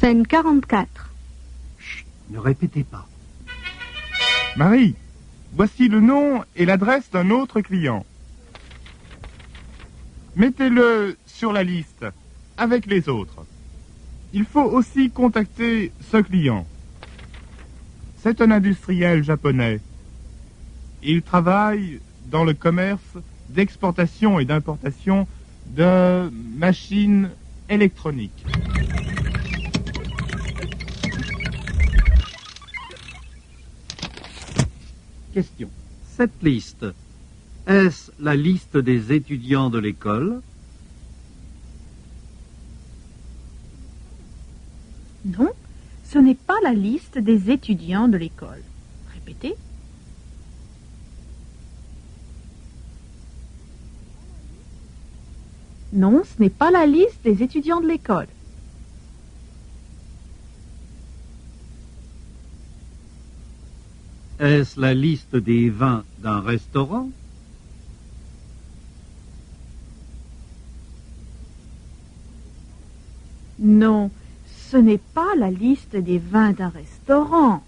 Scène 44. Chut, ne répétez pas. Marie, voici le nom et l'adresse d'un autre client. Mettez-le sur la liste, avec les autres. Il faut aussi contacter ce client. C'est un industriel japonais. Il travaille dans le commerce d'exportation et d'importation de machines électroniques. Question. Cette liste, est-ce la liste des étudiants de l'école? Non, ce n'est pas la liste des étudiants de l'école. Répétez. Non, ce n'est pas la liste des étudiants de l'école. Est-ce la liste des vins d'un restaurant? Non, ce n'est pas la liste des vins d'un restaurant.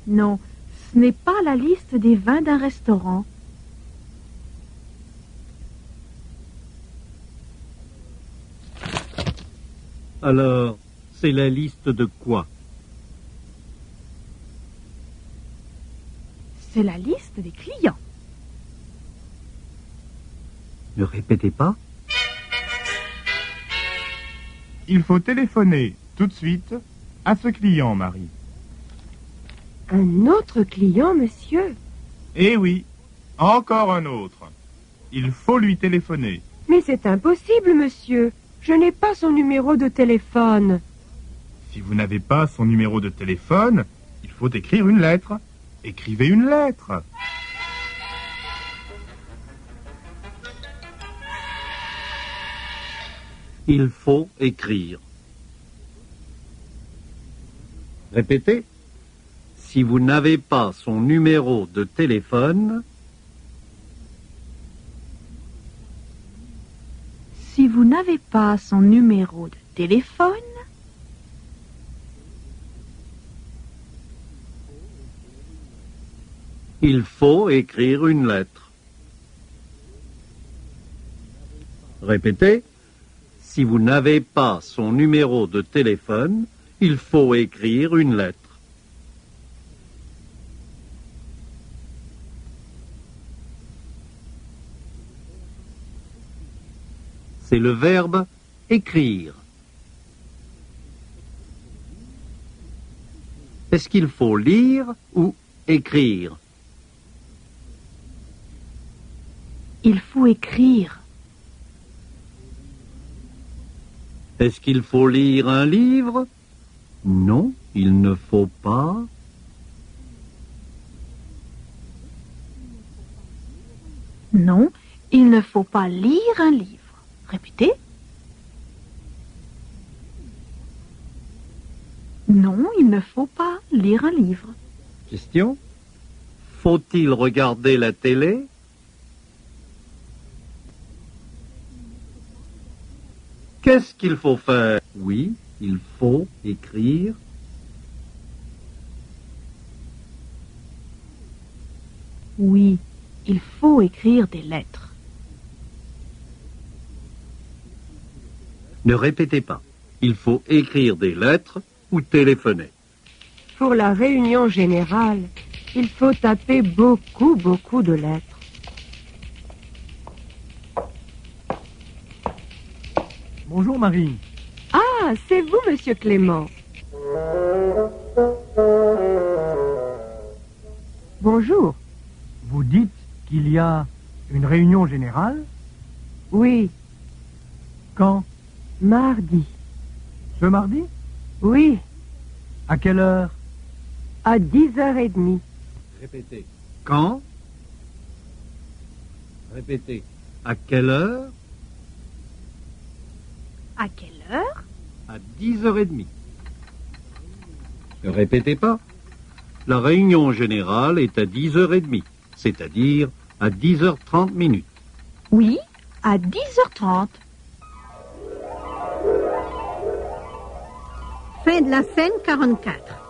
Non, ce n'est pas la liste des vins d'un restaurant. Alors, c'est la liste de quoi? C'est la liste des clients. Ne répétez pas. Il faut téléphoner tout de suite à ce client, Marie. Un autre client, monsieur? Eh oui, encore un autre. Il faut lui téléphoner. Mais c'est impossible, monsieur. Je n'ai pas son numéro de téléphone. Si vous n'avez pas son numéro de téléphone, il faut écrire une lettre. Écrivez une lettre. Il faut écrire. Répétez. Si vous n'avez pas son numéro de téléphone, Si vous n'avez pas son numéro de téléphone, il faut écrire une lettre. Répétez. Si vous n'avez pas son numéro de téléphone, il faut écrire une lettre. C'est le verbe écrire. Est-ce qu'il faut lire ou écrire? il faut écrire. Est-ce qu'il faut lire un livre? Non, il ne faut pas. Non, il ne faut pas lire un livre. Répétez. Non, il ne faut pas lire un livre. Question. Faut-il regarder la télé? Qu'est-ce qu'il faut faire? Oui, il faut écrire. Oui, il faut écrire des lettres. Ne répétez pas. Il faut écrire des lettres ou téléphoner. Pour la réunion générale, il faut taper beaucoup de lettres. Bonjour Marie. Ah, c'est vous, monsieur Clément. Bonjour. Vous dites qu'il y a une réunion générale? Oui, Quand? mardi. Ce mardi? Oui, À quelle heure? à 10h30. Répétez. Quand? Répétez. À quelle heure? À quelle heure? À 10h30. Ne répétez pas. La réunion générale est à 10h30, c'est-à-dire à 10h30 minutes. Oui, à 10h30. Fin de la scène 44.